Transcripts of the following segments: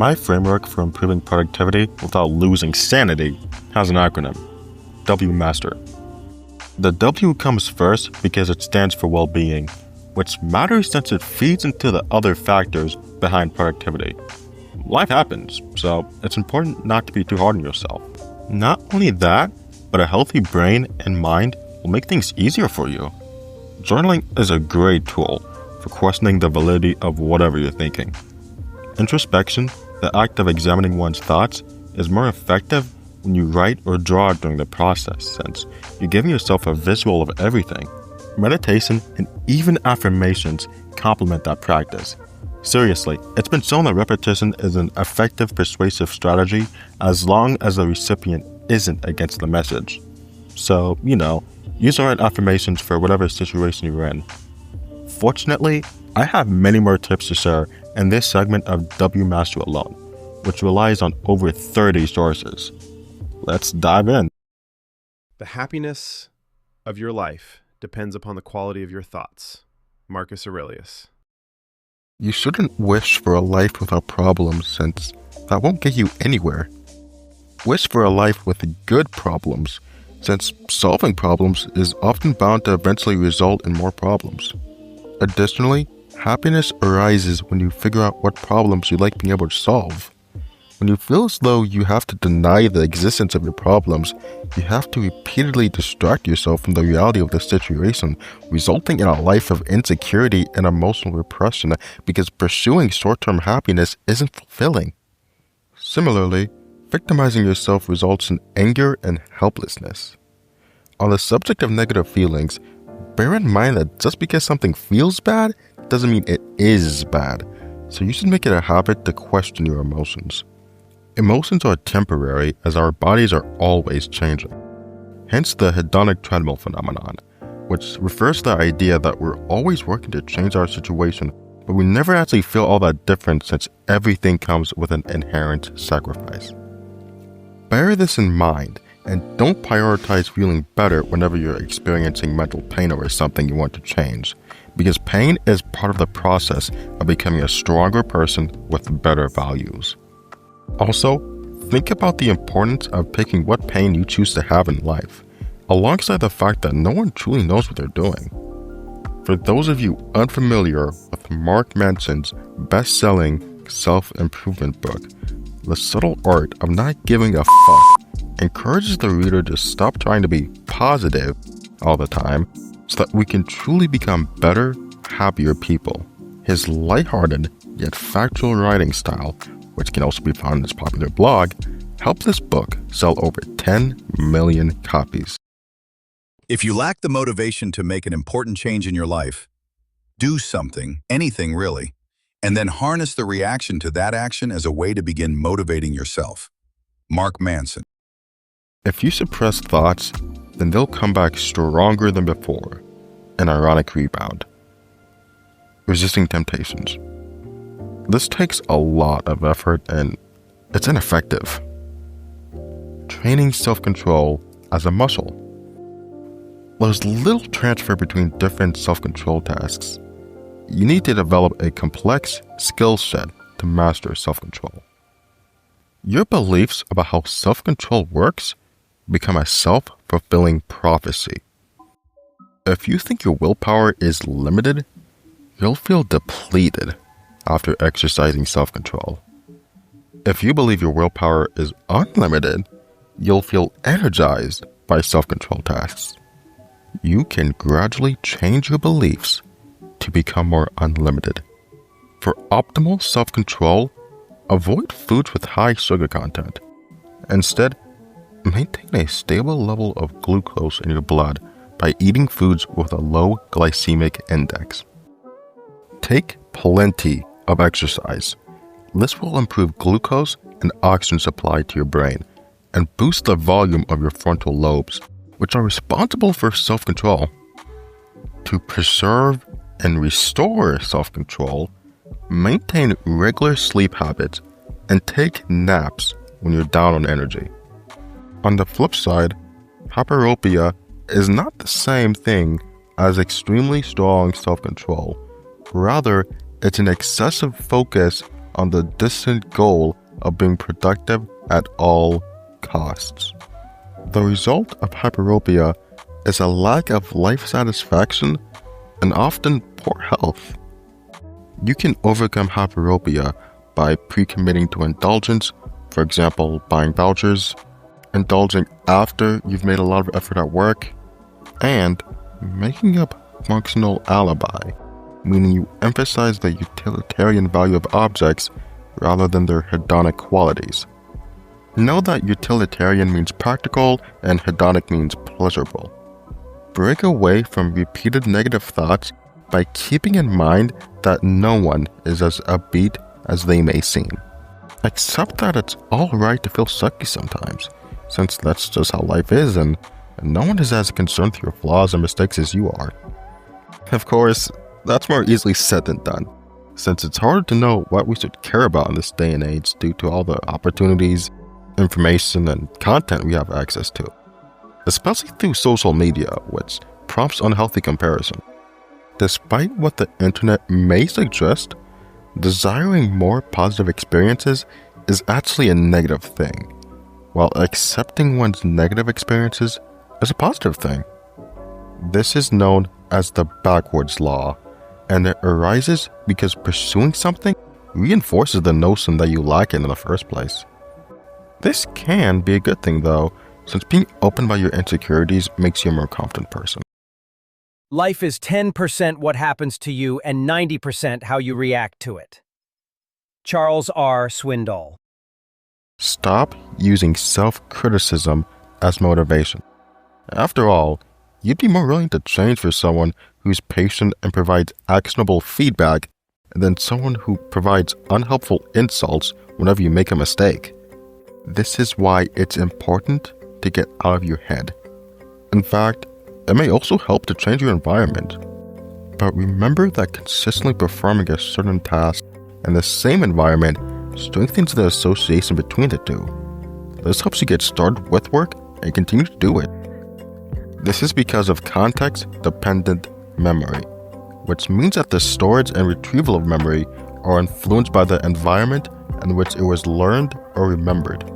My framework for improving productivity without losing sanity has an acronym, W Master. The W comes first because it stands for well-being, which matters since it feeds into the other factors behind productivity. Life happens, so it's important not to be too hard on yourself. Not only that, but a healthy brain and mind will make things easier for you. Journaling is a great tool for questioning the validity of whatever you're thinking. Introspection, the act of examining one's thoughts, is more effective when you write or draw during the process, since you're giving yourself a visual of everything. Meditation and even affirmations complement that practice. Seriously, it's been shown that repetition is an effective persuasive strategy as long as the recipient isn't against the message. So, use the right affirmations for whatever situation you're in. Fortunately, I have many more tips to share in this segment of W Master alone, which relies on over 30 sources. Let's dive in. The happiness of your life depends upon the quality of your thoughts. Marcus Aurelius. You shouldn't wish for a life without problems, since that won't get you anywhere. Wish for a life with good problems, since solving problems is often bound to eventually result in more problems. Additionally, happiness arises when you figure out what problems you like being able to solve. When you feel as though you have to deny the existence of your problems, you have to repeatedly distract yourself from the reality of the situation, resulting in a life of insecurity and emotional repression because pursuing short-term happiness isn't fulfilling. Similarly, victimizing yourself results in anger and helplessness. On the subject of negative feelings, bear in mind that just because something feels bad doesn't mean it is bad, so you should make it a habit to question your emotions. Emotions are temporary as our bodies are always changing. Hence the hedonic treadmill phenomenon, which refers to the idea that we're always working to change our situation, but we never actually feel all that different since everything comes with an inherent sacrifice. Bear this in mind and don't prioritize feeling better whenever you're experiencing mental pain over something you want to change, because pain is part of the process of becoming a stronger person with better values. Also, think about the importance of picking what pain you choose to have in life, alongside the fact that no one truly knows what they're doing. For those of you unfamiliar with Mark Manson's best-selling self-improvement book, The Subtle Art of Not Giving a Fuck encourages the reader to stop trying to be positive all the time so that we can truly become better, happier people. His lighthearted yet factual writing style, which can also be found in his popular blog, helped this book sell over 10 million copies. If you lack the motivation to make an important change in your life, do something, anything really, and then harness the reaction to that action as a way to begin motivating yourself. Mark Manson. If you suppress thoughts, then they'll come back stronger than before. An ironic rebound. Resisting temptations. This takes a lot of effort and it's ineffective. Training self-control as a muscle. There's little transfer between different self-control tasks. You need to develop a complex skill set to master self-control. Your beliefs about how self-control works become a self-fulfilling prophecy. If you think your willpower is limited, you'll feel depleted after exercising self-control. If you believe your willpower is unlimited, you'll feel energized by self-control tasks. You can gradually change your beliefs to become more unlimited. For optimal self-control, avoid foods with high sugar content. Instead, maintain a stable level of glucose in your blood by eating foods with a low glycemic index. Take plenty of exercise. This will improve glucose and oxygen supply to your brain and boost the volume of your frontal lobes, which are responsible for self-control. To preserve and restore self-control, maintain regular sleep habits and take naps when you're down on energy. On the flip side, hyperopia is not the same thing as extremely strong self-control. Rather, it's an excessive focus on the distant goal of being productive at all costs. The result of hyperopia is a lack of life satisfaction and often poor health. You can overcome hyperopia by pre-committing to indulgence, for example, buying vouchers, indulging after you've made a lot of effort at work, and making up functional alibi, meaning you emphasize the utilitarian value of objects rather than their hedonic qualities. Know that utilitarian means practical and hedonic means pleasurable. Break away from repeated negative thoughts by keeping in mind that no one is as upbeat as they may seem. Accept that it's alright to feel sucky sometimes, since that's just how life is, and no one is as concerned with your flaws and mistakes as you are. Of course, that's more easily said than done, since it's hard to know what we should care about in this day and age due to all the opportunities, information, and content we have access to, especially through social media, which prompts unhealthy comparison. Despite what the internet may suggest, desiring more positive experiences is actually a negative thing, while accepting one's negative experiences is a positive thing. This is known as the backwards law, and it arises because pursuing something reinforces the notion that you lack it in the first place. This can be a good thing though, since being open about your insecurities makes you a more confident person. Life is 10% what happens to you and 90% how you react to it. Charles R. Swindoll. Stop using self-criticism as motivation. After all, you'd be more willing to change for someone who's patient and provides actionable feedback than someone who provides unhelpful insults whenever you make a mistake. This is why it's important to get out of your head. In fact, it may also help to change your environment. But remember that consistently performing a certain task in the same environment strengthens the association between the two. This helps you get started with work and continue to do it. This is because of context-dependent memory, which means that the storage and retrieval of memory are influenced by the environment in which it was learned or remembered.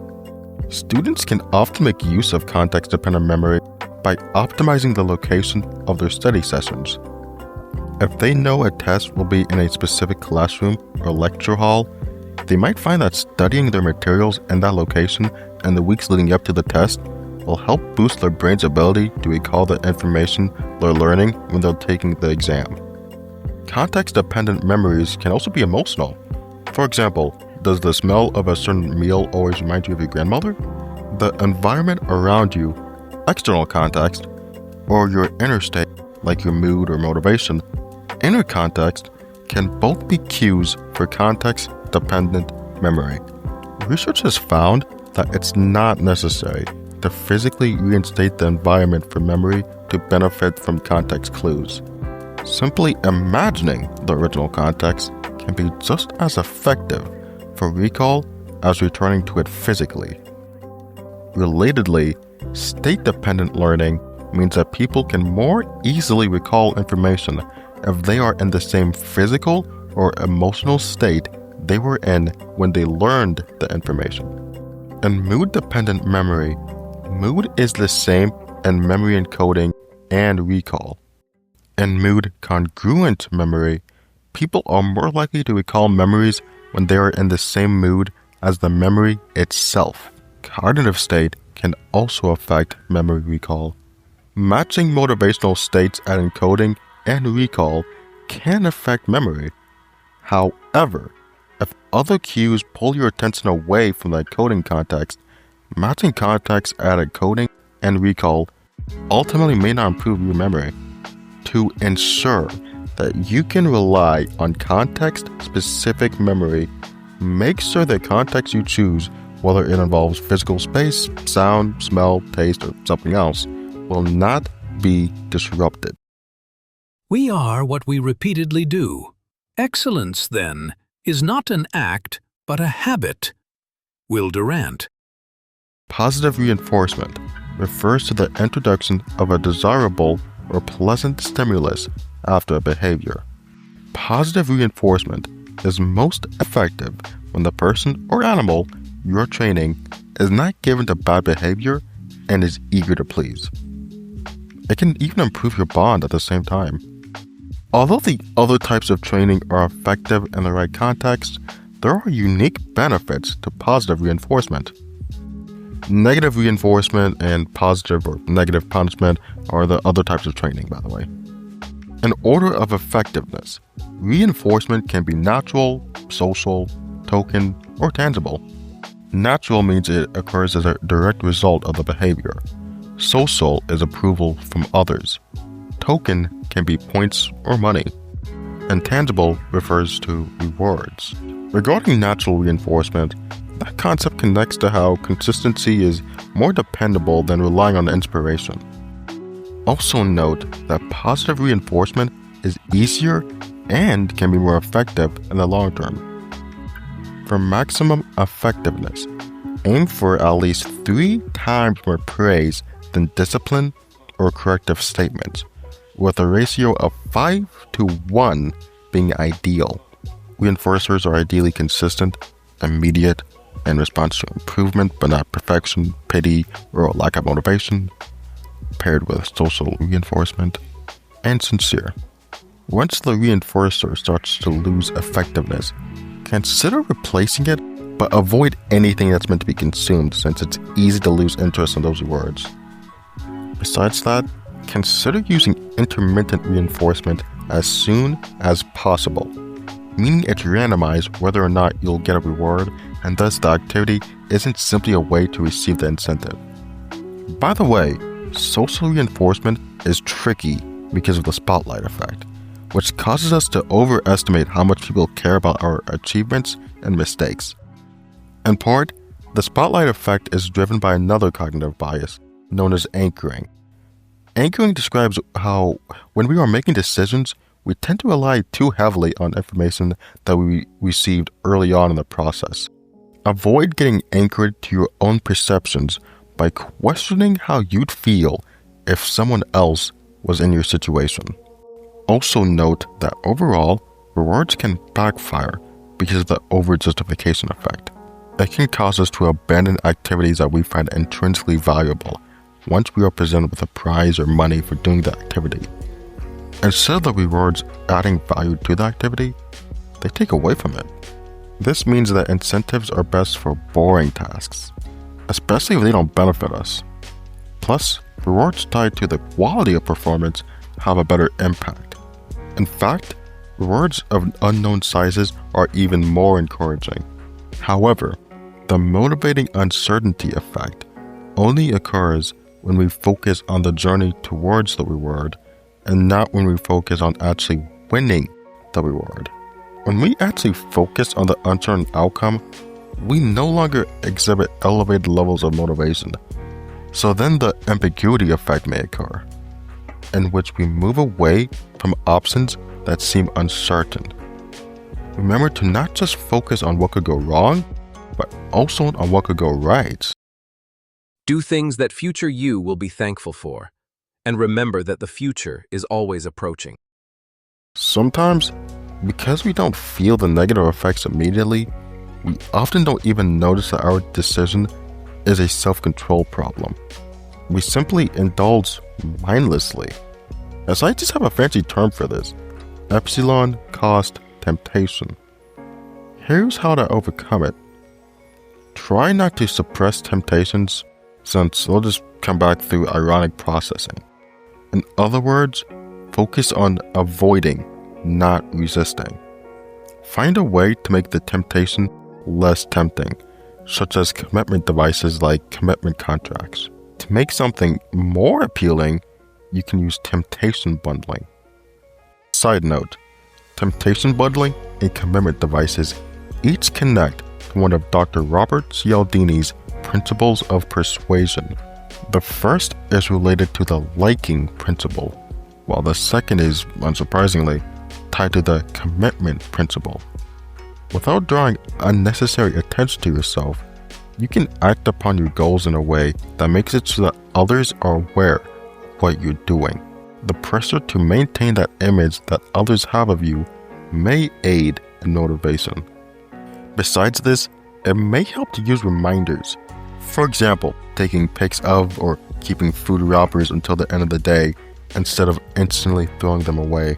Students can often make use of context-dependent memory by optimizing the location of their study sessions. If they know a test will be in a specific classroom or lecture hall, they might find that studying their materials in that location in the weeks leading up to the test will help boost their brain's ability to recall the information they're learning when they're taking the exam. Context-dependent memories can also be emotional. For example, does the smell of a certain meal always remind you of your grandmother? The environment around you, external context, or your inner state, like your mood or motivation, inner context, can both be cues for context-dependent memory. Research has found that it's not necessary to physically reinstate the environment for memory to benefit from context clues. Simply imagining the original context can be just as effective for recall as returning to it physically. Relatedly, state-dependent learning means that people can more easily recall information if they are in the same physical or emotional state they were in when they learned the information. In mood-dependent memory, mood is the same in memory encoding and recall. In mood-congruent memory, people are more likely to recall memories when they are in the same mood as the memory itself. Cognitive state can also affect memory recall. Matching motivational states at encoding and recall can affect memory. However, if other cues pull your attention away from the encoding context, matching context at encoding and recall ultimately may not improve your memory. To ensure that you can rely on context-specific memory, make sure the context you choose, whether it involves physical space, sound, smell, taste, or something else, will not be disrupted. We are what we repeatedly do. Excellence, then, is not an act, but a habit. Will Durant. Positive reinforcement refers to the introduction of a desirable or pleasant stimulus after a behavior. Positive reinforcement is most effective when the person or animal you're training is not given to bad behavior and is eager to please. It can even improve your bond at the same time. Although the other types of training are effective in the right context, there are unique benefits to positive reinforcement. Negative reinforcement and positive or negative punishment are the other types of training, by the way. In order of effectiveness, reinforcement can be natural, social, token, or tangible. Natural means it occurs as a direct result of the behavior. Social is approval from others. Token can be points or money. And tangible refers to rewards. Regarding natural reinforcement, that concept connects to how consistency is more dependable than relying on inspiration. Also note that positive reinforcement is easier and can be more effective in the long term. For maximum effectiveness, aim for at least 3 times more praise than discipline or corrective statements, with a ratio of 5:1 being ideal. Reinforcers are ideally consistent, immediate, in response to improvement but not perfection, pity, or a lack of motivation, paired with social reinforcement, and sincere. Once the reinforcer starts to lose effectiveness, consider replacing it, but avoid anything that's meant to be consumed since it's easy to lose interest in those rewards. Besides that, consider using intermittent reinforcement as soon as possible, meaning it's randomized whether or not you'll get a reward, and thus the activity isn't simply a way to receive the incentive. By the way, social reinforcement is tricky because of the spotlight effect, which causes us to overestimate how much people care about our achievements and mistakes. In part, the spotlight effect is driven by another cognitive bias known as anchoring. Anchoring describes how, when we are making decisions, we tend to rely too heavily on information that we received early on in the process. Avoid getting anchored to your own perceptions by questioning how you'd feel if someone else was in your situation. Also note that overall, rewards can backfire because of the over-justification effect. It can cause us to abandon activities that we find intrinsically valuable once we are presented with a prize or money for doing the activity. Instead of the rewards adding value to the activity, they take away from it. This means that incentives are best for boring tasks, especially if they don't benefit us. Plus, rewards tied to the quality of performance have a better impact. In fact, rewards of unknown sizes are even more encouraging. However, the motivating uncertainty effect only occurs when we focus on the journey towards the reward and not when we focus on actually winning the reward. When we actually focus on the uncertain outcome, we no longer exhibit elevated levels of motivation. So then the ambiguity effect may occur, in which we move away from options that seem uncertain. Remember to not just focus on what could go wrong, but also on what could go right. Do things that future you will be thankful for, and remember that the future is always approaching. Sometimes, because we don't feel the negative effects immediately, we often don't even notice that our decision is a self-control problem. We simply indulge mindlessly. As I just have a fancy term for this, epsilon cost temptation. Here's how to overcome it. Try not to suppress temptations, since they'll just come back through ironic processing. In other words, focus on avoiding, not resisting. Find a way to make the temptation less tempting, such as commitment devices like commitment contracts. To make something more appealing, you can use temptation bundling. Side note, temptation bundling and commitment devices each connect to one of Dr. Robert Cialdini's principles of persuasion. The first is related to the liking principle, while the second is, unsurprisingly, tied to the commitment principle. Without drawing unnecessary attention to yourself, you can act upon your goals in a way that makes it so that others are aware of what you're doing. The pressure to maintain that image that others have of you may aid in motivation. Besides this, it may help to use reminders. For example, taking pics of or keeping food wrappers until the end of the day instead of instantly throwing them away.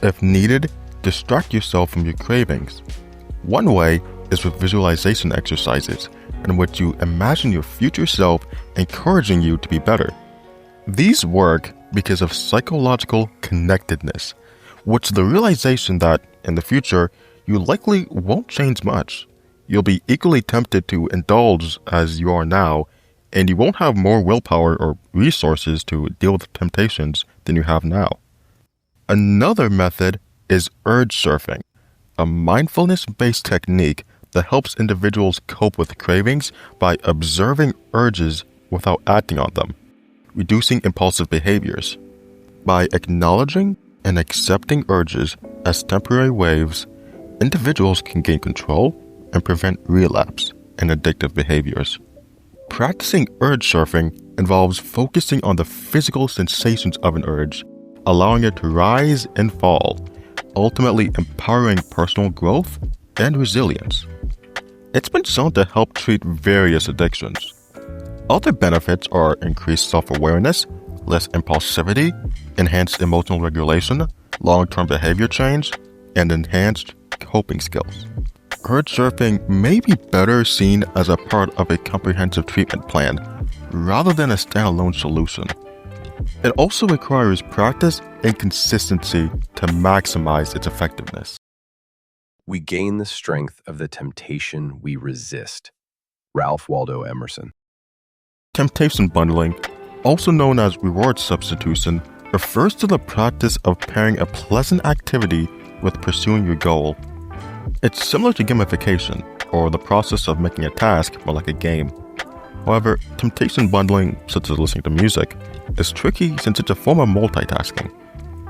If needed, distract yourself from your cravings. One way is with visualization exercises, in which you imagine your future self encouraging you to be better. These work because of psychological connectedness, which is the realization that, in the future, you likely won't change much. You'll be equally tempted to indulge as you are now, and you won't have more willpower or resources to deal with temptations than you have now. Another method is urge surfing, a mindfulness-based technique that helps individuals cope with cravings by observing urges without acting on them, reducing impulsive behaviors. By acknowledging and accepting urges as temporary waves, individuals can gain control and prevent relapse and addictive behaviors. Practicing urge surfing involves focusing on the physical sensations of an urge, allowing it to rise and fall, ultimately empowering personal growth and resilience. It's been shown to help treat various addictions. Other benefits are increased self-awareness, less impulsivity, enhanced emotional regulation, long-term behavior change, and enhanced coping skills. Urge surfing may be better seen as a part of a comprehensive treatment plan rather than a standalone solution. It also requires practice and consistency to maximize its effectiveness. We gain the strength of the temptation we resist. Ralph Waldo Emerson. Temptation bundling, also known as reward substitution, refers to the practice of pairing a pleasant activity with pursuing your goal. It's similar to gamification, or the process of making a task more like a game. However, temptation bundling, such as listening to music, is tricky since it's a form of multitasking.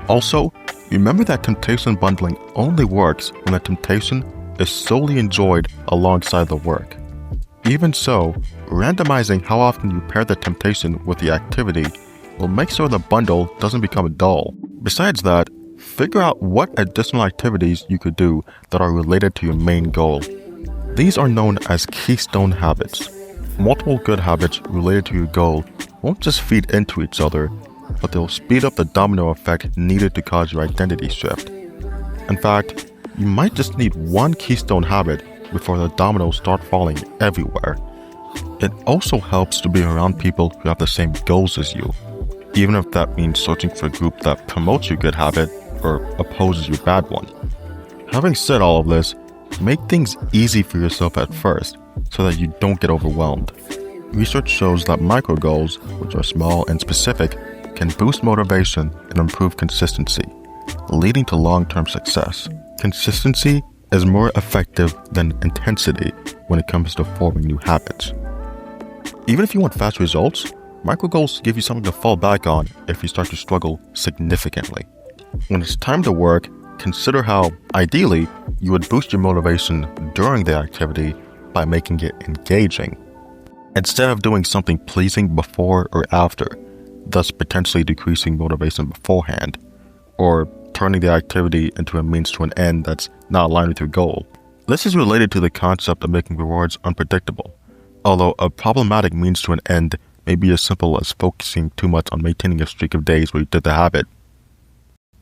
Also, remember that temptation bundling only works when the temptation is solely enjoyed alongside the work. Even so, randomizing how often you pair the temptation with the activity will make sure the bundle doesn't become dull. Besides that, figure out what additional activities you could do that are related to your main goal. These are known as keystone habits. Multiple good habits related to your goal won't just feed into each other, but they'll speed up the domino effect needed to cause your identity shift. In fact, you might just need one keystone habit before the dominoes start falling everywhere. It also helps to be around people who have the same goals as you, even if that means searching for a group that promotes your good habit or opposes your bad one. Having said all of this, make things easy for yourself at first so that you don't get overwhelmed. Research shows that micro goals, which are small and specific, can boost motivation and improve consistency, leading to long-term success. Consistency is more effective than intensity when it comes to forming new habits. Even if you want fast results, micro goals give you something to fall back on if you start to struggle significantly. When it's time to work, consider how, ideally, you would boost your motivation during the activity by making it engaging, instead of doing something pleasing before or after, thus potentially decreasing motivation beforehand, or turning the activity into a means to an end that's not aligned with your goal. This is related to the concept of making rewards unpredictable, although a problematic means to an end may be as simple as focusing too much on maintaining a streak of days where you did the habit.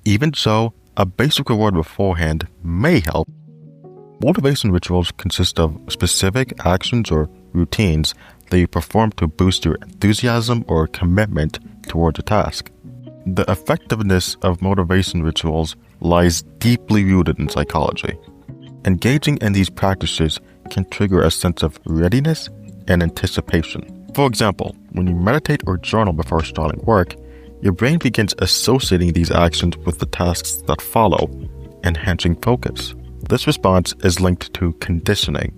Even so, a basic reward beforehand may help. Motivation rituals consist of specific actions or routines that you perform to boost your enthusiasm or commitment towards a task. The effectiveness of motivation rituals lies deeply rooted in psychology. Engaging in these practices can trigger a sense of readiness and anticipation. For example, when you meditate or journal before starting work, your brain begins associating these actions with the tasks that follow, enhancing focus. This response is linked to conditioning.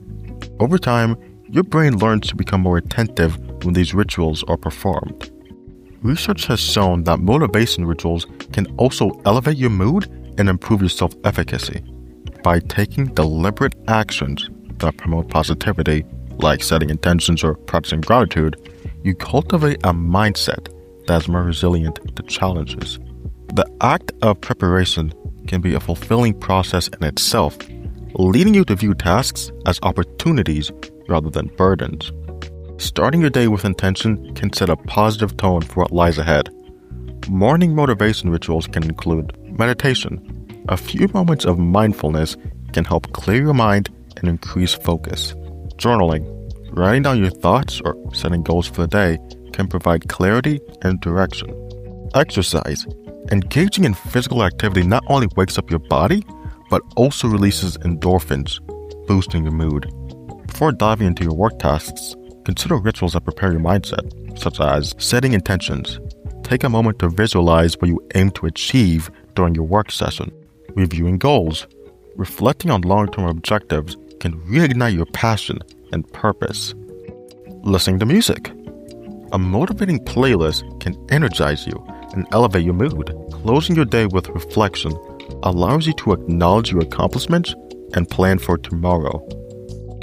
Over time, your brain learns to become more attentive when these rituals are performed. Research has shown that motivation rituals can also elevate your mood and improve your self-efficacy. By taking deliberate actions that promote positivity, like setting intentions or practicing gratitude, you cultivate a mindset that is more resilient to challenges. The act of preparation can be a fulfilling process in itself, leading you to view tasks as opportunities rather than burdens. Starting your day with intention can set a positive tone for what lies ahead. Morning motivation rituals can include meditation. A few moments of mindfulness can help clear your mind and increase focus. Journaling. Writing down your thoughts or setting goals for the day can provide clarity and direction. Exercise. Engaging in physical activity not only wakes up your body, but also releases endorphins, boosting your mood. Before diving into your work tasks, consider rituals that prepare your mindset, such as setting intentions. Take a moment to visualize what you aim to achieve during your work session. Reviewing goals. Reflecting on long-term objectives can reignite your passion and purpose. Listening to music. A motivating playlist can energize you and elevate your mood. Closing your day with reflection allows you to acknowledge your accomplishments and plan for tomorrow.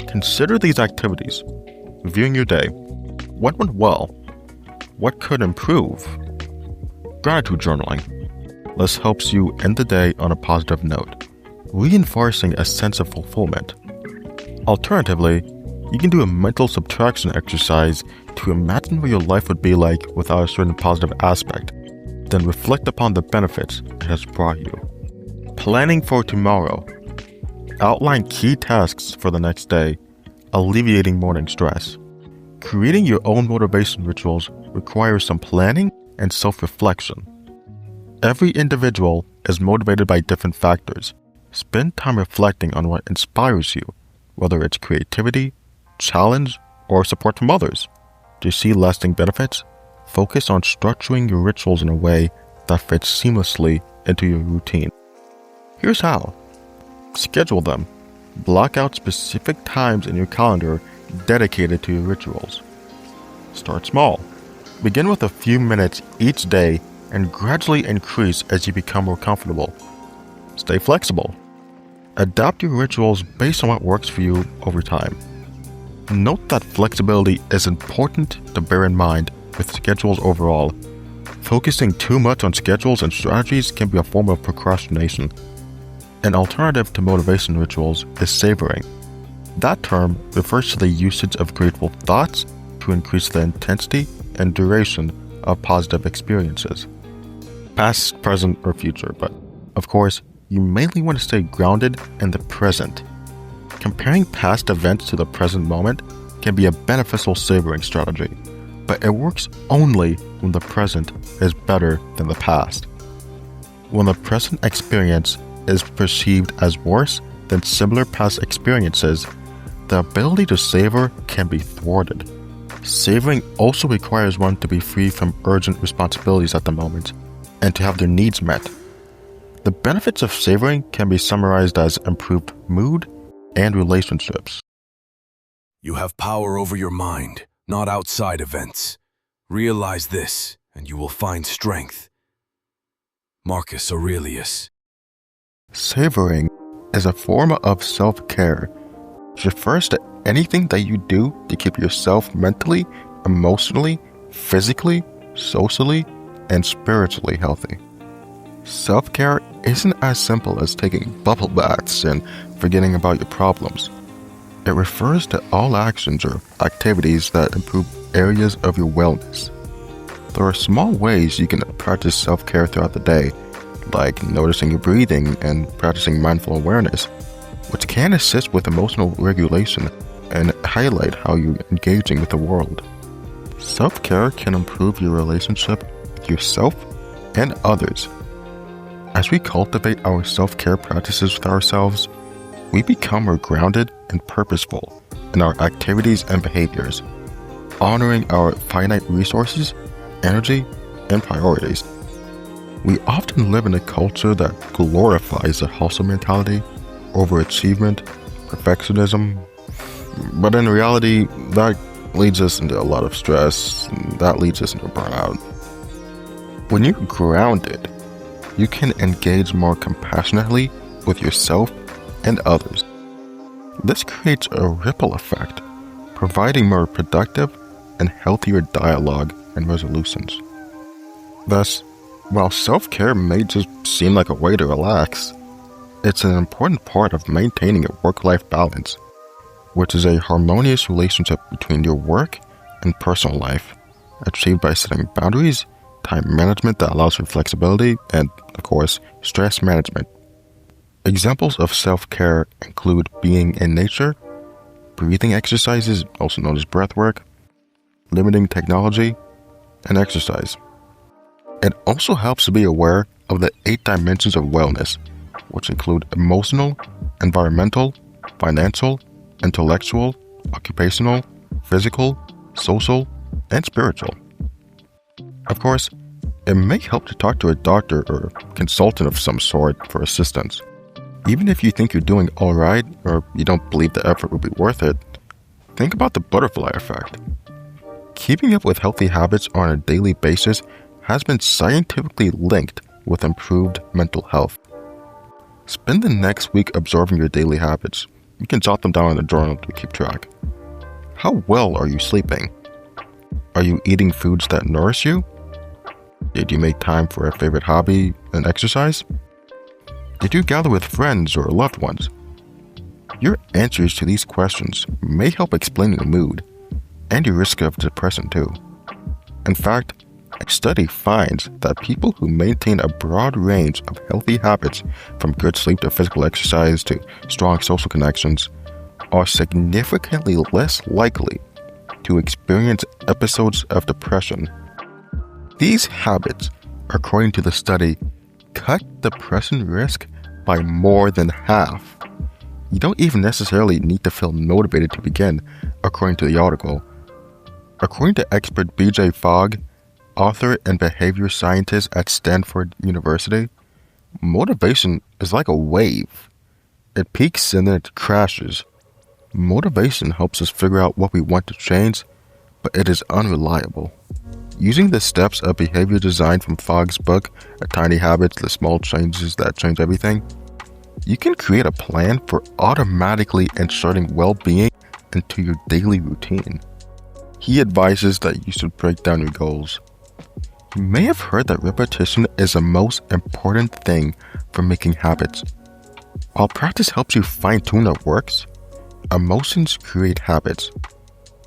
Consider these activities. Reviewing your day. What went well? What could improve? Gratitude journaling. This helps you end the day on a positive note, reinforcing a sense of fulfillment. Alternatively, you can do a mental subtraction exercise to imagine what your life would be like without a certain positive aspect, then reflect upon the benefits it has brought you. Planning for tomorrow. Outline key tasks for the next day, alleviating morning stress. Creating your own motivation rituals requires some planning and self-reflection. Every individual is motivated by different factors. Spend time reflecting on what inspires you, whether it's creativity, challenge, or support from others. To see lasting benefits, focus on structuring your rituals in a way that fits seamlessly into your routine. Here's how. Schedule them. Block out specific times in your calendar dedicated to your rituals. Start small. Begin with a few minutes each day and gradually increase as you become more comfortable. Stay flexible. Adapt your rituals based on what works for you over time. Note that flexibility is important to bear in mind with schedules overall. Focusing too much on schedules and strategies can be a form of procrastination. An alternative to motivation rituals is savoring. That term refers to the usage of grateful thoughts to increase the intensity and duration of positive experiences. Past, present, or future, but of course, you mainly want to stay grounded in the present. Comparing past events to the present moment can be a beneficial savoring strategy, but it works only when the present is better than the past. When the present experience is perceived as worse than similar past experiences, the ability to savor can be thwarted. Savoring also requires one to be free from urgent responsibilities at the moment and to have their needs met. The benefits of savoring can be summarized as improved mood and relationships. You have power over your mind, not outside events. Realize this, and you will find strength. Marcus Aurelius. Savoring is a form of self-care, which refers to anything that you do to keep yourself mentally, emotionally, physically, socially, and spiritually healthy. Self-care isn't as simple as taking bubble baths and forgetting about your problems. It refers to all actions or activities that improve areas of your wellness. There are small ways you can practice self-care throughout the day, like noticing your breathing and practicing mindful awareness, which can assist with emotional regulation and highlight how you're engaging with the world. Self-care can improve your relationship with yourself and others. As we cultivate our self-care practices with ourselves, we become more grounded and purposeful in our activities and behaviors, honoring our finite resources, energy, and priorities. We often live in a culture that glorifies a hustle mentality, overachievement, perfectionism, but in reality, that leads us into a lot of stress, and that leads us into burnout. When you're grounded, you can engage more compassionately with yourself and others. This creates a ripple effect, providing more productive and healthier dialogue and resolutions. Thus, While self-care may just seem like a way to relax, it's an important part of maintaining a work-life balance, which is a harmonious relationship between your work and personal life, achieved by setting boundaries, time management that allows for flexibility, and, of course, stress management. Examples of self-care include being in nature, breathing exercises, also known as breath work, limiting technology, and exercise. It also helps to be aware of the 8 dimensions of wellness, which include emotional, environmental, financial, intellectual, occupational, physical, social, and spiritual. Of course, it may help to talk to a doctor or consultant of some sort for assistance. Even if you think you're doing alright or you don't believe the effort will be worth it, think about the butterfly effect. Keeping up with healthy habits on a daily basis has been scientifically linked with improved mental health. Spend the next week observing your daily habits. You can jot them down in a journal to keep track. How well are you sleeping? Are you eating foods that nourish you? Did you make time for a favorite hobby and exercise? Did you gather with friends or loved ones? Your answers to these questions may help explain your mood and your risk of depression too. In fact, a study finds that people who maintain a broad range of healthy habits, from good sleep to physical exercise to strong social connections, are significantly less likely to experience episodes of depression. These habits, according to the study, cut depression risk by more than half. You don't even necessarily need to feel motivated to begin, according to the article. According to expert B.J. Fogg, author and behavior scientist at Stanford University, motivation is like a wave. It peaks and then it crashes. Motivation helps us figure out what we want to change, but it is unreliable. Using the steps of behavior design from Fogg's book, Tiny Habits, the Small Changes That Change Everything, you can create a plan for automatically inserting well-being into your daily routine. He advises that you should break down your goals. You may have heard that repetition is the most important thing for making habits. While practice helps you fine-tune what works, emotions create habits.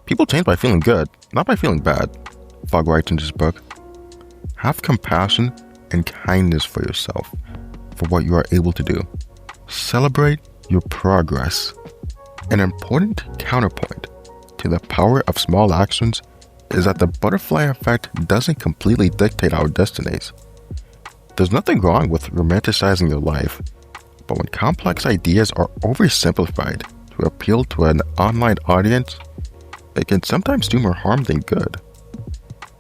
People change by feeling good, not by feeling bad, Fogg writes in his book. Have compassion and kindness for yourself, for what you are able to do. Celebrate your progress. An important counterpoint to the power of small actions is that the butterfly effect doesn't completely dictate our destinies. There's nothing wrong with romanticizing your life, but when complex ideas are oversimplified to appeal to an online audience, it can sometimes do more harm than good.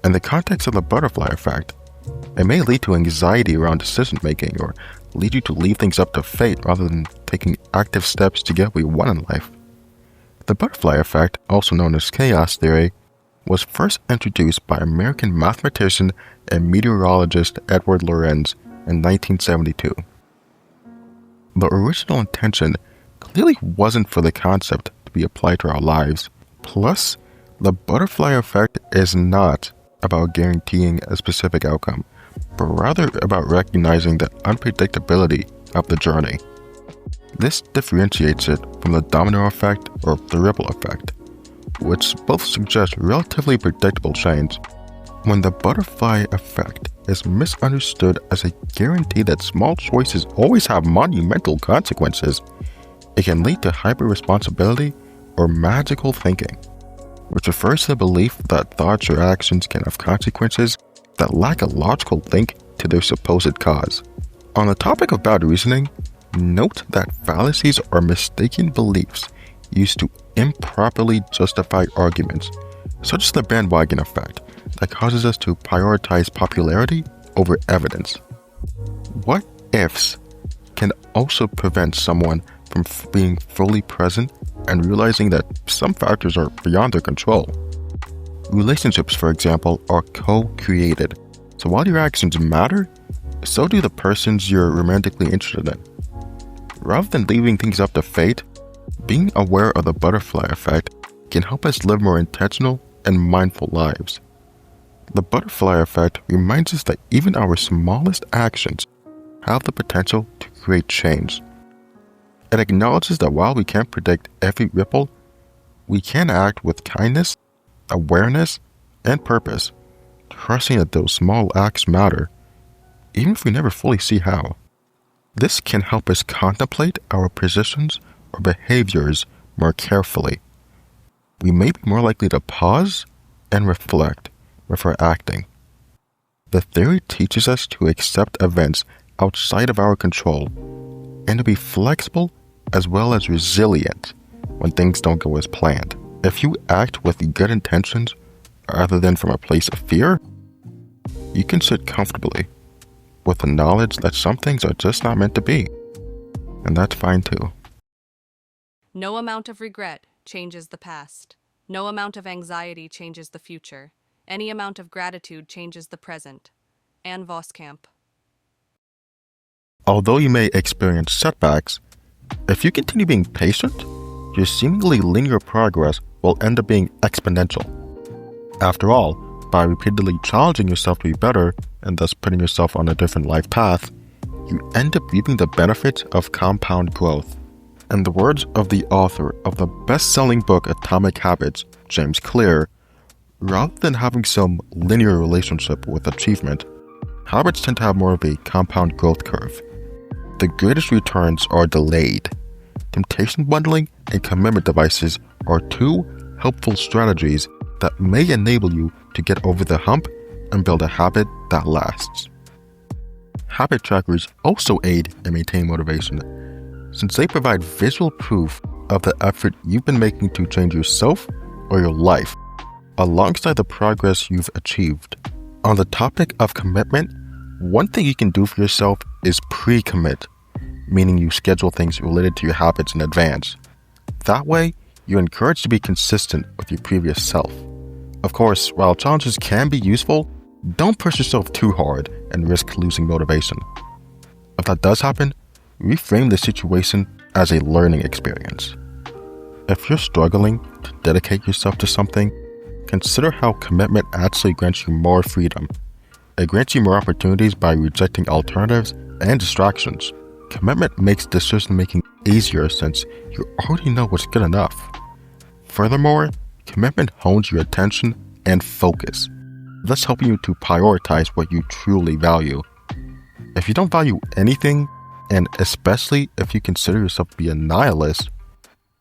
In the context of the butterfly effect, it may lead to anxiety around decision making or lead you to leave things up to fate rather than taking active steps to get what you want in life. The butterfly effect, also known as chaos theory, was first introduced by American mathematician and meteorologist Edward Lorenz in 1972. The original intention clearly wasn't for the concept to be applied to our lives. Plus, the butterfly effect is not about guaranteeing a specific outcome, but rather about recognizing the unpredictability of the journey. This differentiates it from the domino effect or the ripple effect, which both suggest relatively predictable change. When the butterfly effect is misunderstood as a guarantee that small choices always have monumental consequences, it can lead to hyper-responsibility or magical thinking, which refers to the belief that thoughts or actions can have consequences that lack a logical link to their supposed cause. On the topic of bad reasoning, note that fallacies are mistaken beliefs used to improperly justify arguments, such as the bandwagon effect that causes us to prioritize popularity over evidence. What ifs can also prevent someone from being fully present and realizing that some factors are beyond their control. Relationships, for example, are co-created, so while your actions matter, so do the persons you're romantically interested in. Rather than leaving things up to fate, being aware of the butterfly effect can help us live more intentional and mindful lives. The butterfly effect reminds us that even our smallest actions have the potential to create change. It acknowledges that while we can't predict every ripple, we can act with kindness, awareness, and purpose, trusting that those small acts matter, even if we never fully see how. This can help us contemplate our positions or behaviors more carefully. We may be more likely to pause and reflect before acting. The theory teaches us to accept events outside of our control and to be flexible as well as resilient when things don't go as planned. If you act with good intentions rather than from a place of fear, you can sit comfortably with the knowledge that some things are just not meant to be. And that's fine too. No amount of regret changes the past. No amount of anxiety changes the future. Any amount of gratitude changes the present. Anne Voskamp. Although you may experience setbacks, if you continue being patient, your seemingly linear progress will end up being exponential. After all, by repeatedly challenging yourself to be better and thus putting yourself on a different life path, you end up reaping the benefits of compound growth. In the words of the author of the best-selling book Atomic Habits, James Clear, rather than having some linear relationship with achievement, habits tend to have more of a compound growth curve. The greatest returns are delayed. Temptation bundling and commitment devices are two helpful strategies that may enable you to get over the hump and build a habit that lasts. Habit trackers also aid in maintaining motivation, since they provide visual proof of the effort you've been making to change yourself or your life, alongside the progress you've achieved. On the topic of commitment, one thing you can do for yourself is pre-commit, meaning you schedule things related to your habits in advance. That way, you're encouraged to be consistent with your previous self. Of course, while challenges can be useful, don't push yourself too hard and risk losing motivation. If that does happen, reframe the situation as a learning experience. If you're struggling to dedicate yourself to something, consider how commitment actually grants you more freedom. It grants you more opportunities by rejecting alternatives and distractions. Commitment makes decision-making easier since you already know what's good enough. Furthermore, commitment hones your attention and focus, thus helping you to prioritize what you truly value. If you don't value anything, and especially if you consider yourself to be a nihilist,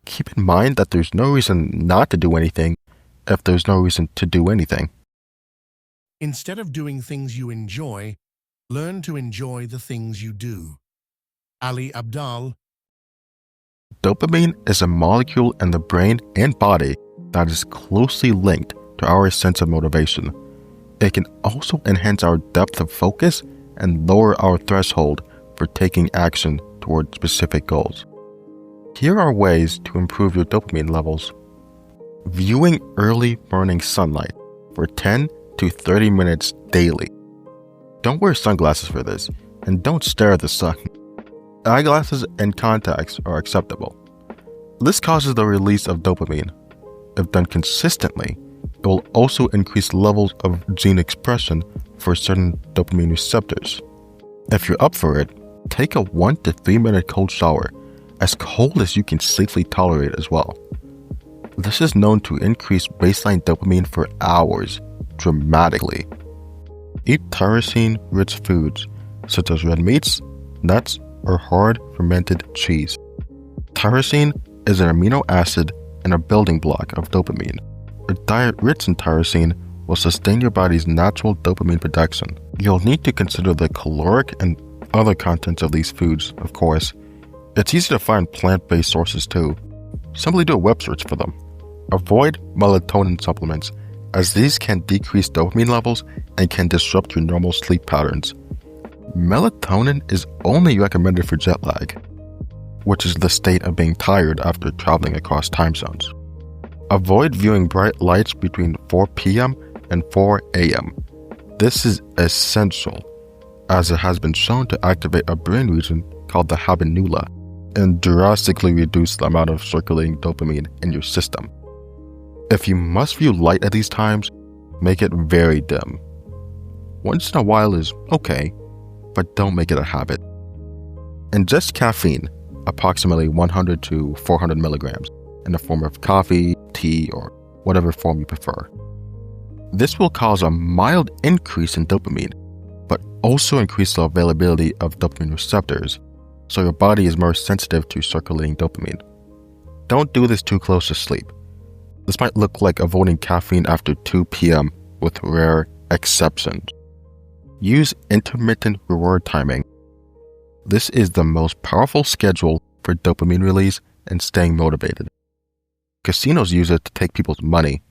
keep in mind that there's no reason not to do anything if there's no reason to do anything. Instead of doing things you enjoy, learn to enjoy the things you do. Ali Abdaal. Dopamine is a molecule in the brain and body that is closely linked to our sense of motivation. It can also enhance our depth of focus and lower our threshold for taking action toward specific goals. Here are ways to improve your dopamine levels. Viewing early morning sunlight for 10 to 30 minutes daily. Don't wear sunglasses for this, and don't stare at the sun. Eyeglasses and contacts are acceptable. This causes the release of dopamine. If done consistently, it will also increase levels of gene expression for certain dopamine receptors. If you're up for it, take a 1 to 3 minute cold shower, as cold as you can safely tolerate as well. This is known to increase baseline dopamine for hours dramatically. Eat tyrosine-rich foods such as red meats, nuts, or hard fermented cheese. Tyrosine is an amino acid and a building block of dopamine. A diet rich in tyrosine will sustain your body's natural dopamine production. You'll need to consider the caloric and other contents of these foods, of course. It's easy to find plant-based sources too. Simply do a web search for them. Avoid melatonin supplements, as these can decrease dopamine levels and can disrupt your normal sleep patterns. Melatonin is only recommended for jet lag, which is the state of being tired after traveling across time zones. Avoid viewing bright lights between 4 p.m. and 4 a.m. This is essential, as it has been shown to activate a brain region called the habenula and drastically reduce the amount of circulating dopamine in your system. If you must view light at these times, make it very dim. Once in a while is okay, but don't make it a habit. Ingest caffeine, approximately 100 to 400 milligrams, in the form of coffee, tea, or whatever form you prefer. This will cause a mild increase in dopamine, but also increase the availability of dopamine receptors, so your body is more sensitive to circulating dopamine. Don't do this too close to sleep. This might look like avoiding caffeine after 2 p.m. with rare exceptions. Use intermittent reward timing. This is the most powerful schedule for dopamine release and staying motivated. Casinos use it to take people's money.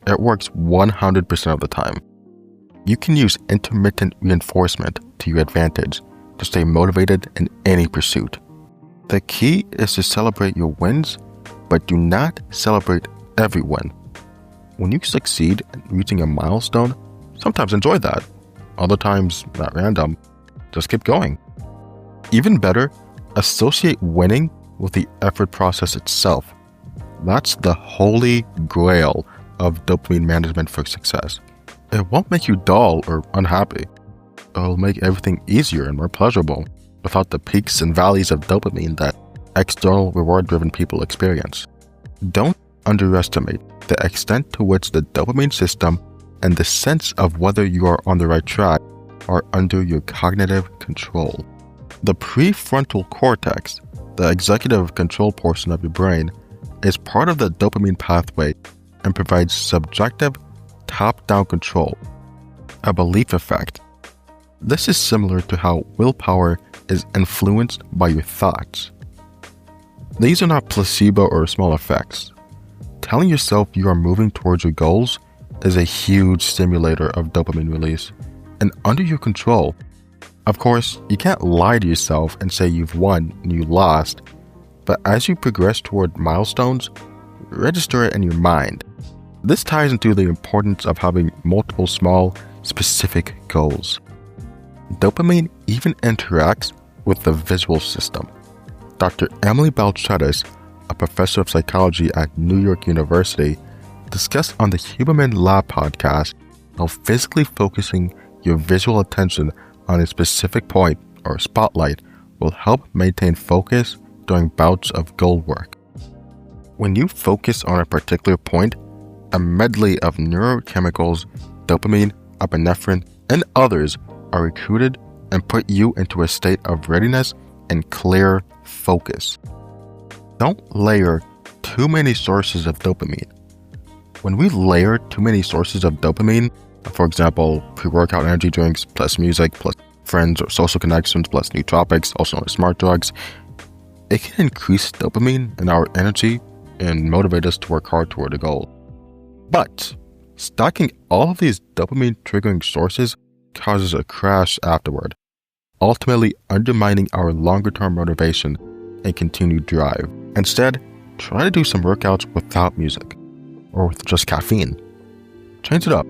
It works 100% of the time. You can use intermittent reinforcement to your advantage to stay motivated in any pursuit. The key is to celebrate your wins, but do not celebrate every win. When you succeed in reaching a milestone, sometimes enjoy that. Other times, at random, just keep going. Even better, associate winning with the effort process itself. That's the holy grail of dopamine management for success. It won't make you dull or unhappy. It'll make everything easier and more pleasurable without the peaks and valleys of dopamine that external reward-driven people experience. Don't underestimate the extent to which the dopamine system and the sense of whether you are on the right track are under your cognitive control. The prefrontal cortex, the executive control portion of your brain, is part of the dopamine pathway and provides subjective, top-down control, a belief effect. This is similar to how willpower is influenced by your thoughts. These are not placebo or small effects. Telling yourself you are moving towards your goals is a huge stimulator of dopamine release and under your control. Of course, you can't lie to yourself and say you've won and you lost, but as you progress toward milestones, register it in your mind. This ties into the importance of having multiple small, specific goals. Dopamine even interacts with the visual system. Dr. Emily Balcetis, a professor of psychology at New York University, discussed on the Huberman Lab podcast how physically focusing your visual attention on a specific point or spotlight will help maintain focus during bouts of goal work. When you focus on a particular point, a medley of neurochemicals, dopamine, epinephrine, and others are recruited and put you into a state of readiness and clear focus. Don't layer too many sources of dopamine. When we layer too many sources of dopamine, for example, pre-workout energy drinks plus music plus friends or social connections plus nootropics, also known as smart drugs, it can increase dopamine in our energy and motivate us to work hard toward a goal. But stacking all of these dopamine triggering sources causes a crash afterward, ultimately undermining our longer-term motivation and continued drive. Instead, try to do some workouts without music, or with just caffeine. Change it up.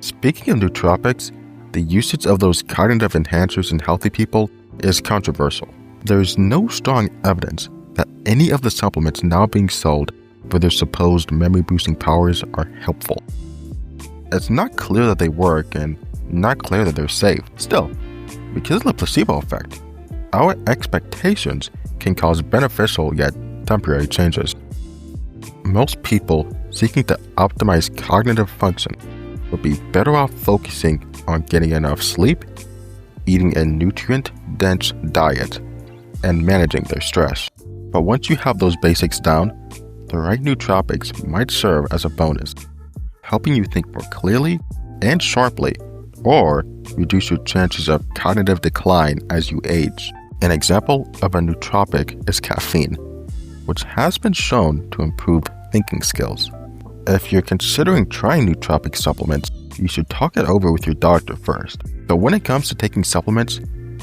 Speaking of nootropics, the usage of those cognitive enhancers in healthy people is controversial. There is no strong evidence that any of the supplements now being sold for their supposed memory-boosting powers are helpful. It's not clear that they work and not clear that they're safe. Still, because of the placebo effect, our expectations can cause beneficial yet temporary changes. Most people seeking to optimize cognitive function would be better off focusing on getting enough sleep, eating a nutrient-dense diet, and managing their stress. But once you have those basics down, the right nootropics might serve as a bonus, helping you think more clearly and sharply, or reduce your chances of cognitive decline as you age. An example of a nootropic is caffeine, which has been shown to improve thinking skills. If you're considering trying nootropic supplements, you should talk it over with your doctor first. But when it comes to taking supplements,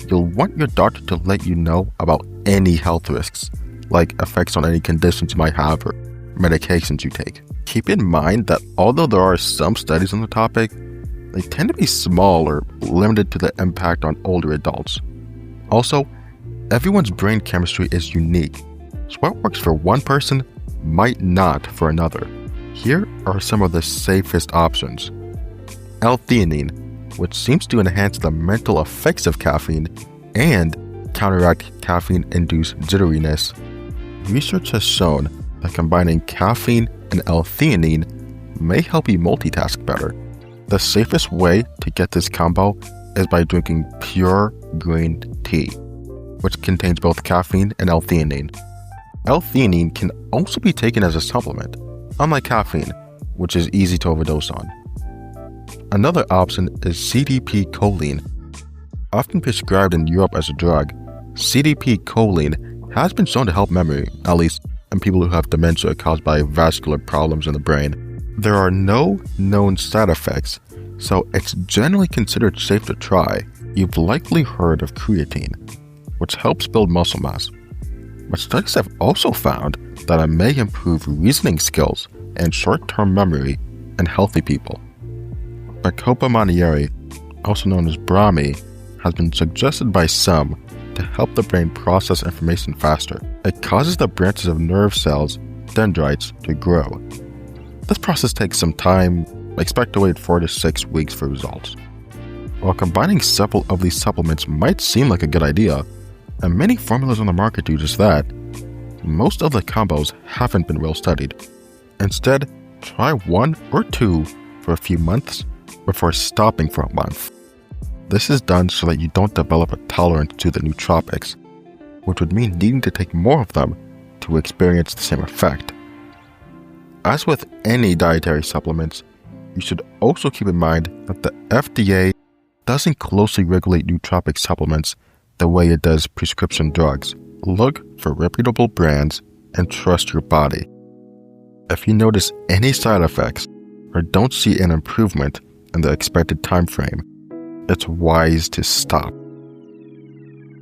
you'll want your doctor to let you know about any health risks, like effects on any conditions you might have or medications you take. Keep in mind that although there are some studies on the topic, they tend to be small or limited to the impact on older adults. Also, everyone's brain chemistry is unique, so what works for one person might not for another. Here are some of the safest options. L-theanine, which seems to enhance the mental effects of caffeine and counteract caffeine-induced jitteriness. Research has shown that combining caffeine and L-theanine may help you multitask better. The safest way to get this combo is by drinking pure green tea, which contains both caffeine and L-theanine. L-theanine can also be taken as a supplement, unlike caffeine, which is easy to overdose on. Another option is CDP choline. Often prescribed in Europe as a drug, CDP choline has been shown to help memory, at least in people who have dementia caused by vascular problems in the brain. There are no known side effects, so it's generally considered safe to try. You've likely heard of creatine, which helps build muscle mass. But studies have also found that it may improve reasoning skills and short-term memory in healthy people. Bacopa monnieri, also known as Brahmi, has been suggested by some to help the brain process information faster. It causes the branches of nerve cells, dendrites, to grow. This process takes some time. Expect to wait 4 to 6 weeks for results. While combining several of these supplements might seem like a good idea, and many formulas on the market do just that, most of the combos haven't been well studied. Instead, try 1 or 2 for a few months before stopping for a month. This is done so that you don't develop a tolerance to the nootropics, which would mean needing to take more of them to experience the same effect. As with any dietary supplements, you should also keep in mind that the FDA doesn't closely regulate nootropic supplements the way it does prescription drugs. Look for reputable brands and trust your body. If you notice any side effects or don't see an improvement in the expected time frame, it's wise to stop.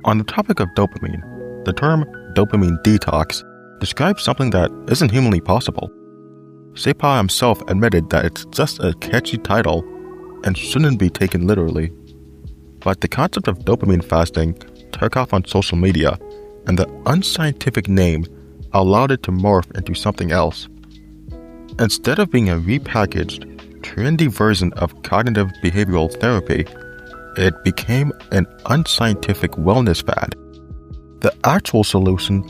On the topic of dopamine, the term dopamine detox describes something that isn't humanly possible. J.Folk himself admitted that it's just a catchy title and shouldn't be taken literally. But the concept of dopamine fasting took off on social media, and the unscientific name allowed it to morph into something else. Instead of being a repackaged, trendy version of cognitive behavioral therapy, it became an unscientific wellness fad. The actual solution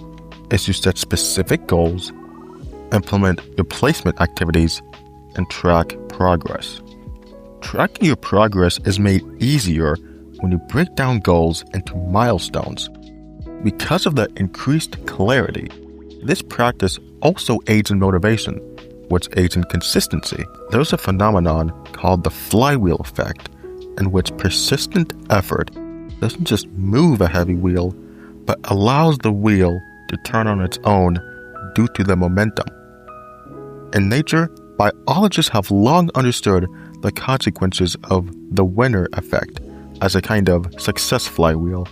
is to set specific goals, implement replacement activities, and track progress. Tracking your progress is made easier when you break down goals into milestones. Because of the increased clarity, this practice also aids in motivation, which aids in consistency. There's a phenomenon called the Flywheel effect, in which persistent effort doesn't just move a heavy wheel, but allows the wheel to turn on its own due to the momentum. In nature, biologists have long understood the consequences of the winner effect as a kind of success flywheel.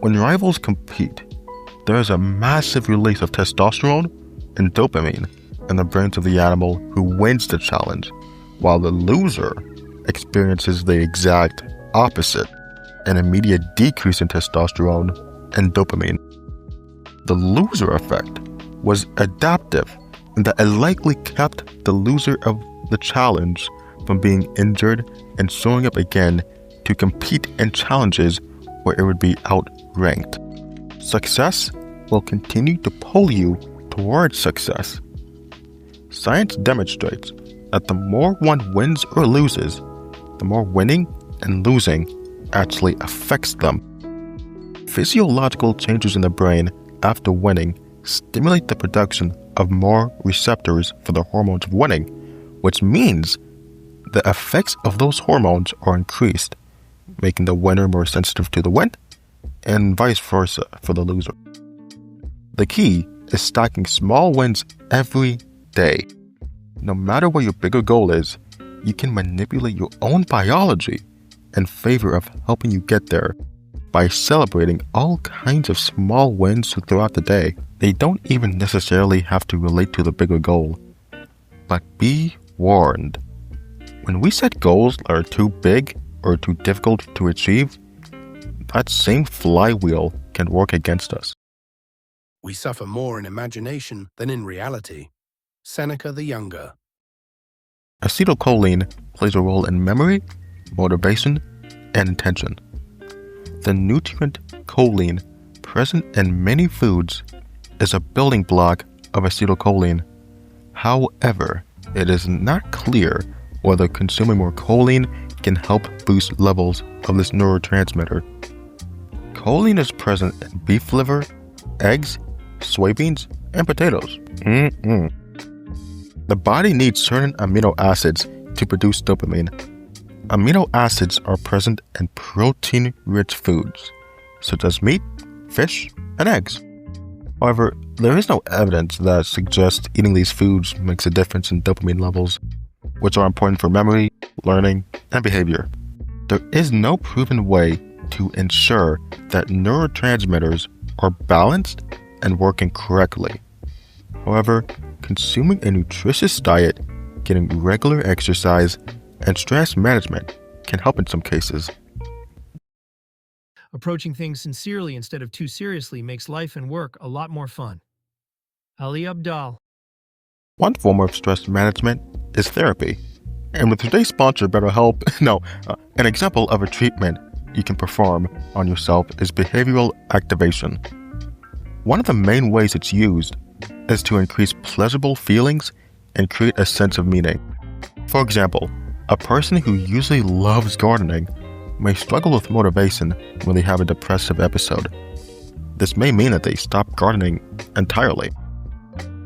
When rivals compete, there is a massive release of testosterone and dopamine in the brains of the animal who wins the challenge, while the loser experiences the exact opposite, an immediate decrease in testosterone and dopamine. The loser effect was adaptive in that it likely kept the loser of the challenge from being injured and showing up again to compete in challenges where it would be outranked. Success will continue to pull you towards success. Science demonstrates that the more one wins or loses, the more winning and losing actually affects them. Physiological changes in the brain after winning stimulate the production of more receptors for the hormones of winning, which means the effects of those hormones are increased, making the winner more sensitive to the win, and vice versa for the loser. The key is stacking small wins every day. No matter what your bigger goal is, you can manipulate your own biology in favor of helping you get there by celebrating all kinds of small wins throughout the day. They don't even necessarily have to relate to the bigger goal. But be warned. When we set goals that are too big or too difficult to achieve, that same flywheel can work against us. We suffer more in imagination than in reality. Seneca the Younger. Acetylcholine plays a role in memory, motivation, and intention. The nutrient choline, present in many foods, is a building block of acetylcholine. However, it is not clear whether consuming more choline can help boost levels of this neurotransmitter. Choline is present in beef liver, eggs, soybeans, and potatoes. The body needs certain amino acids to produce dopamine. Amino acids are present in protein-rich foods, such as meat, fish, and eggs. However, there is no evidence that suggests eating these foods makes a difference in dopamine levels, which are important for memory, learning, and behavior. There is no proven way to ensure that neurotransmitters are balanced and working correctly. However, consuming a nutritious diet, getting regular exercise, and stress management can help in some cases. Approaching things sincerely instead of too seriously makes life and work a lot more fun. Ali Abdal. One form of stress management is therapy. And with today's sponsor, BetterHelp, an example of a treatment you can perform on yourself is behavioral activation. One of the main ways it's used is to increase pleasurable feelings and create a sense of meaning. For example, a person who usually loves gardening may struggle with motivation when they have a depressive episode. This may mean that they stop gardening entirely.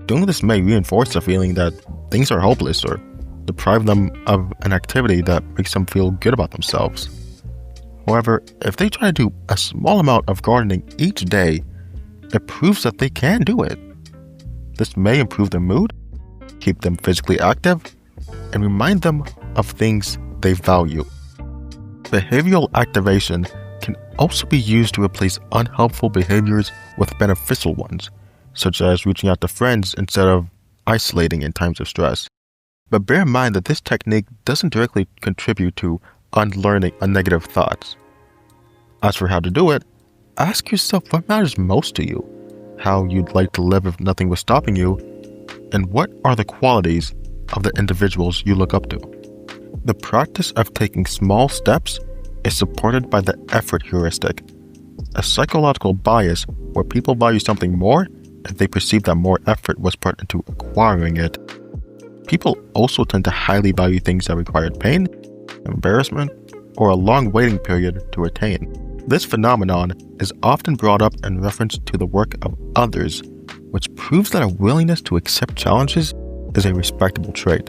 Doing this may reinforce the feeling that things are hopeless or deprive them of an activity that makes them feel good about themselves. However, if they try to do a small amount of gardening each day, it proves that they can do it. This may improve their mood, keep them physically active, and remind them of things they value. Behavioral activation can also be used to replace unhelpful behaviors with beneficial ones, such as reaching out to friends instead of isolating in times of stress. But bear in mind that this technique doesn't directly contribute to unlearning negative thoughts. As for how to do it, ask yourself what matters most to you, how you'd like to live if nothing was stopping you, and what are the qualities of the individuals you look up to. The practice of taking small steps is supported by the effort heuristic, a psychological bias where people value something more if they perceive that more effort was put into acquiring it. People also tend to highly value things that required pain, embarrassment, or a long waiting period to attain. This phenomenon is often brought up in reference to the work of others, which proves that a willingness to accept challenges is a respectable trait.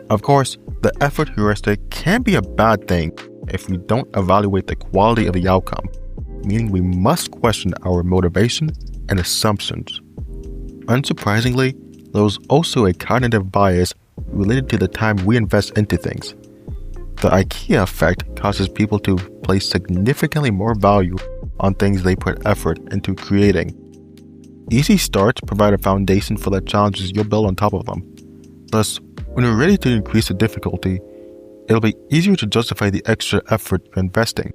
Of course, the effort heuristic can be a bad thing if we don't evaluate the quality of the outcome, meaning we must question our motivation and assumptions. Unsurprisingly, there is also a cognitive bias related to the time we invest into things. The IKEA effect causes people to place significantly more value on things they put effort into creating. Easy starts provide a foundation for the challenges you'll build on top of them. Thus, when you're ready to increase the difficulty, it'll be easier to justify the extra effort you're investing.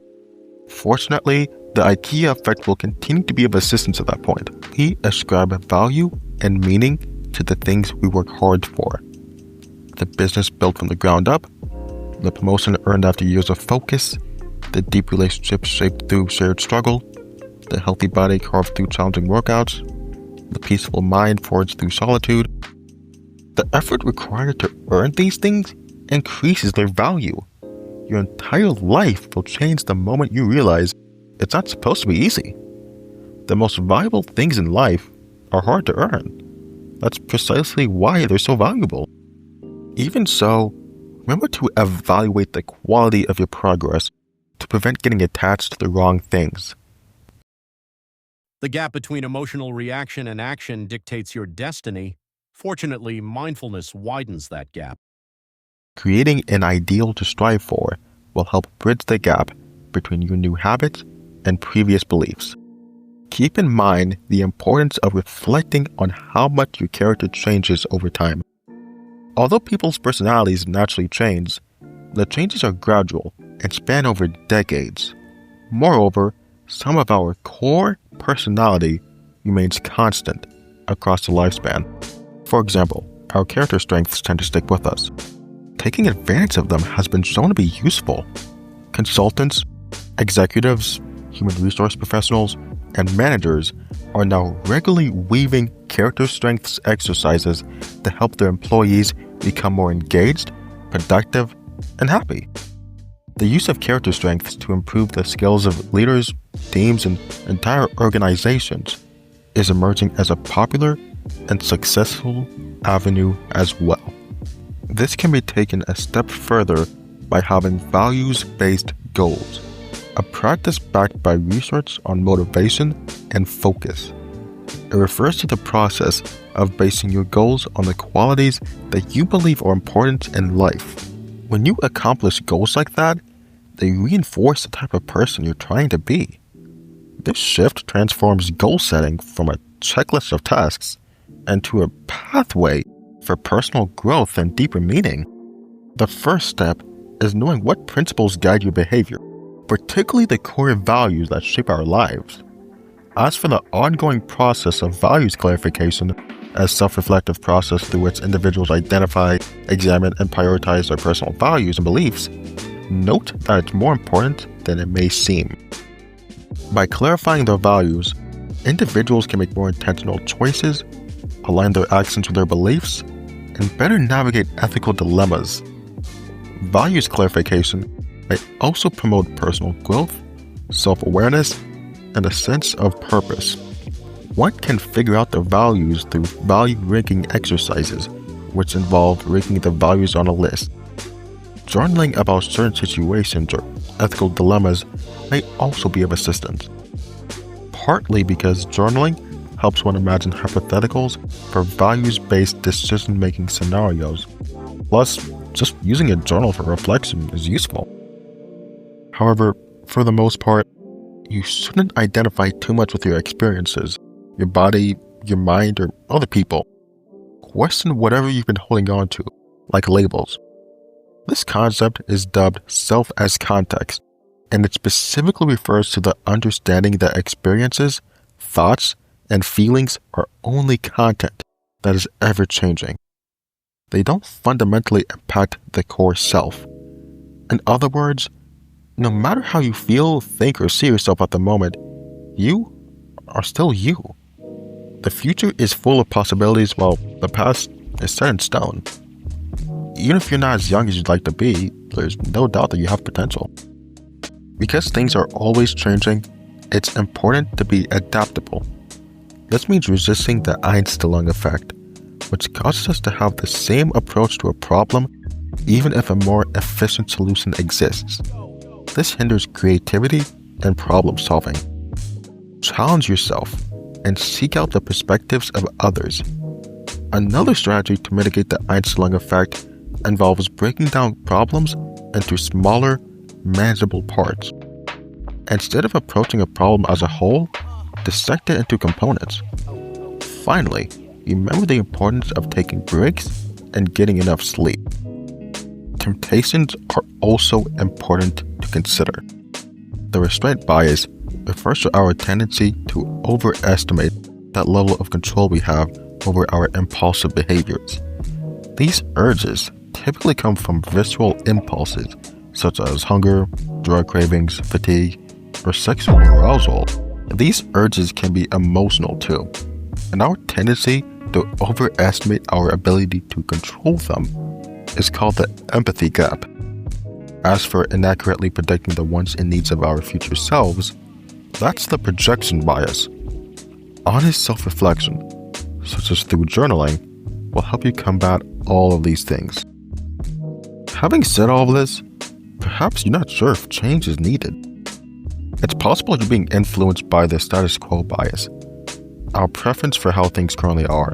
Fortunately, the IKEA effect will continue to be of assistance at that point. We ascribe value and meaning to the things we work hard for. The business built from the ground up, the promotion earned after years of focus, the deep relationships shaped through shared struggle, the healthy body carved through challenging workouts, the peaceful mind forged through solitude. The effort required to earn these things increases their value. Your entire life will change the moment you realize it's not supposed to be easy. The most valuable things in life are hard to earn. That's precisely why they're so valuable. Even so, remember to evaluate the quality of your progress to prevent getting attached to the wrong things. The gap between emotional reaction and action dictates your destiny. Fortunately, mindfulness widens that gap. Creating an ideal to strive for will help bridge the gap between your new habits and previous beliefs. Keep in mind the importance of reflecting on how much your character changes over time. Although people's personalities naturally change, the changes are gradual and span over decades. Moreover, some of our core personality remains constant across the lifespan. For example, our character strengths tend to stick with us. taking advantage of them has been shown to be useful. Consultants, executives, human resource professionals, and managers are now regularly weaving character strengths exercises to help their employees become more engaged, productive, and happy. The use of character strengths to improve the skills of leaders, teams, and entire organizations is emerging as a popular and successful avenue as well. This can be taken a step further by having values-based goals, a practice backed by research on motivation and focus. It refers to the process of basing your goals on the qualities that you believe are important in life. When you accomplish goals like that, they reinforce the type of person you're trying to be. This shift transforms goal setting from a checklist of tasks into a pathway for personal growth and deeper meaning. The first step is knowing what principles guide your behavior, particularly the core values that shape our lives. As for the ongoing process of values clarification, a self-reflective process through which individuals identify, examine, and prioritize their personal values and beliefs, note that it's more important than it may seem. By clarifying their values, individuals can make more intentional choices, align their actions with their beliefs, and better navigate ethical dilemmas. Values clarification may also promote personal growth, self-awareness, and a sense of purpose. One can figure out their values through value ranking exercises, which involve ranking the values on a list. Journaling about certain situations or ethical dilemmas may also be of assistance, partly because journaling helps one imagine hypotheticals for values-based decision-making scenarios. Plus, just using a journal for reflection is useful. However, for the most part, you shouldn't identify too much with your experiences, your body, your mind, or other people. Question whatever you've been holding on to, like labels. This concept is dubbed self as context, and it specifically refers to the understanding that experiences, thoughts, and feelings are only content that is ever changing. They don't fundamentally impact the core self. In other words, no matter how you feel, think, or see yourself at the moment, you are still you. The future is full of possibilities while the past is set in stone. Even if you're not as young as you'd like to be, there's no doubt that you have potential. Because things are always changing, it's important to be adaptable. This means resisting the Einstellung effect, which causes us to have the same approach to a problem even if a more efficient solution exists. This hinders creativity and problem solving. Challenge yourself and seek out the perspectives of others. Another strategy to mitigate the Einstellung effect involves breaking down problems into smaller, manageable parts. Instead of approaching a problem as a whole, dissect it into components. Finally, remember the importance of taking breaks and getting enough sleep. Temptations are also important to consider. The restraint bias refers to our tendency to overestimate that level of control we have over our impulsive behaviors. These urges typically come from visceral impulses such as hunger, drug cravings, fatigue, or sexual arousal. These urges can be emotional too, and our tendency to overestimate our ability to control them is called the empathy gap. As for inaccurately predicting the wants and needs of our future selves, that's the projection bias. Honest self-reflection, such as through journaling, will help you combat all of these things. Having said all of this, perhaps you're not sure if change is needed. It's possible you're being influenced by the status quo bias, our preference for how things currently are.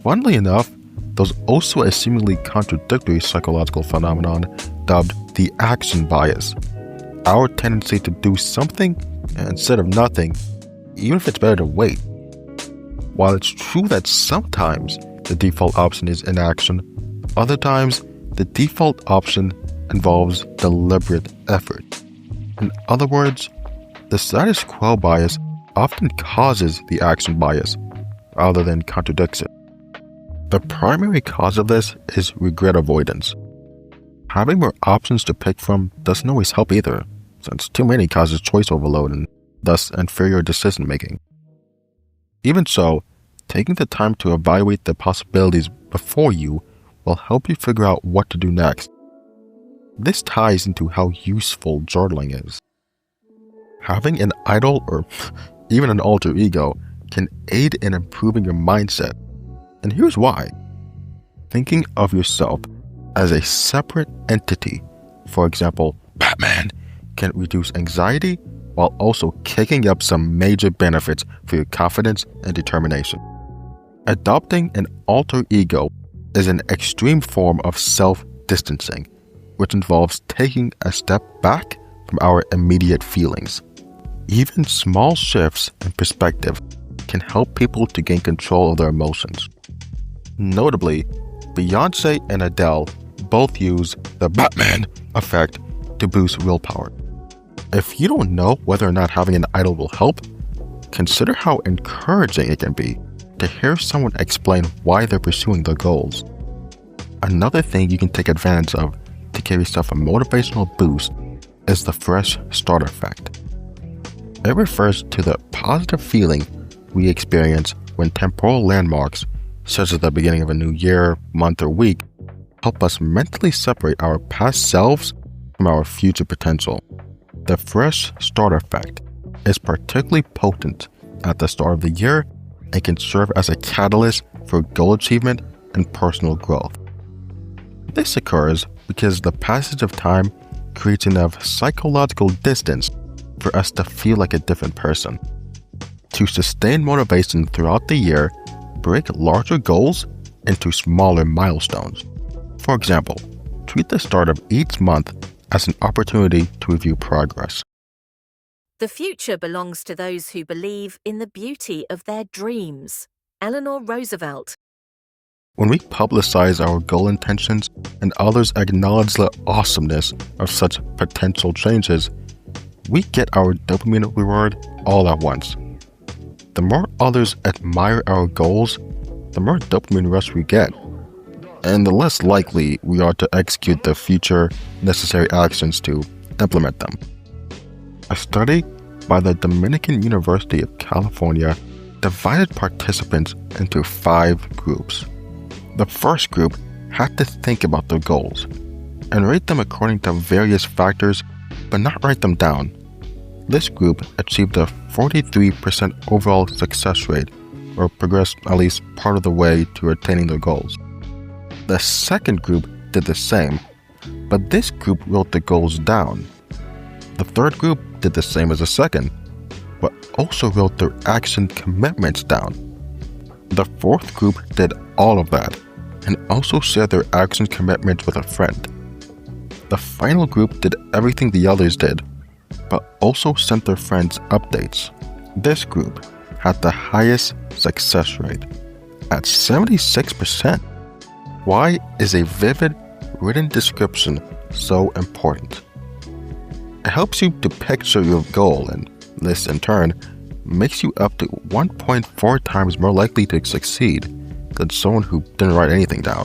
Funnily enough, there's also a seemingly contradictory psychological phenomenon dubbed the action bias, our tendency to do something instead of nothing, even if it's better to wait. While it's true that sometimes the default option is inaction, other times the default option involves deliberate effort. In other words, the status quo bias often causes the action bias rather than contradicts it. The primary cause of this is regret avoidance. Having more options to pick from doesn't always help either, since too many causes choice overload and thus inferior decision making. Even so, taking the time to evaluate the possibilities before you will help you figure out what to do next. This ties into how useful journaling is. Having an idol or even an alter ego can aid in improving your mindset. And here's why. Thinking of yourself as a separate entity, for example, Batman, can reduce anxiety while also kicking up some major benefits for your confidence and determination. Adopting an alter ego is an extreme form of self-distancing, which involves taking a step back from our immediate feelings. Even small shifts in perspective can help people to gain control of their emotions. Notably, Beyoncé and Adele both use the Batman effect to boost willpower. If you don't know whether or not having an idol will help, consider how encouraging it can be to hear someone explain why they're pursuing their goals. Another thing you can take advantage of to give yourself a motivational boost is the fresh start effect. It refers to the positive feeling we experience when temporal landmarks, such as the beginning of a new year, month, or week, help us mentally separate our past selves from our future potential. The fresh start effect is particularly potent at the start of the year and can serve as a catalyst for goal achievement and personal growth. This occurs because the passage of time creates enough psychological distance for us to feel like a different person. To sustain motivation throughout the year, break larger goals into smaller milestones. For example, treat the start of each month as an opportunity to review progress. The future belongs to those who believe in the beauty of their dreams. Eleanor Roosevelt. When we publicize our goal intentions and others acknowledge the awesomeness of such potential changes, we get our dopamine reward all at once. The more others admire our goals, the more dopamine rush we get, and the less likely we are to execute the future necessary actions to implement them. A study by the Dominican University of California divided participants into 5 groups. The first group had to think about their goals and rate them according to various factors, but not write them down. This group achieved a 43% overall success rate, or progressed at least part of the way to attaining their goals. The second group did the same, but this group wrote the goals down. The third group did the same as the second, but also wrote their action commitments down. The fourth group did all of that, and also shared their action commitments with a friend. The final group did everything the others did, but also sent their friends updates. This group had the highest success rate, at 76%. Why is a vivid, written description so important? It helps you to picture your goal, and this in turn makes you up to 1.4 times more likely to succeed than someone who didn't write anything down.